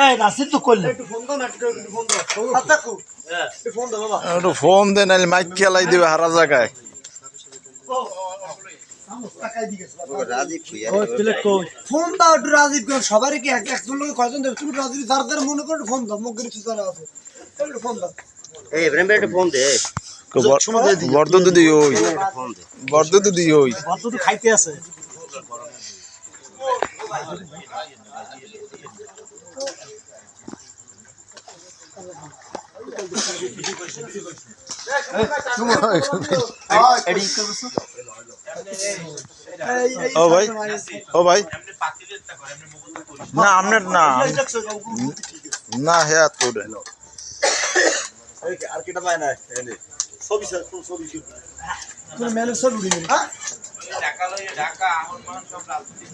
এই নাসির তো করলে একটু ফোন দাও না একটু ফোন দাও আচ্ছা কো একটু ফোন দাও বাবা একটু ফোন দেন নাহলে মাইক খেলাই দিবে হারা জায়গায় ফোন দাও একটু রাজীব সবারই কি একজন লোক কয়জন দেবে তুমি রাজীব যার যার মনে করে ফোন দাও মুখ কিছু তারা আছে একটু ফোন দাও এই ইব্রাহিম ভাই একটু ফোন দে বর্দ দিদি ওই বর্দ দিদি ওই বর্দ তো খাইতে আছে ও ভাই ও ভাই না আপনার না না হ্যাঁ তো আর কিটা পায় না ছবি তুমি মেলে সব উড়ে গেল ঢাকা লইয়া ঢাকা আহন মান সব রাজনীতি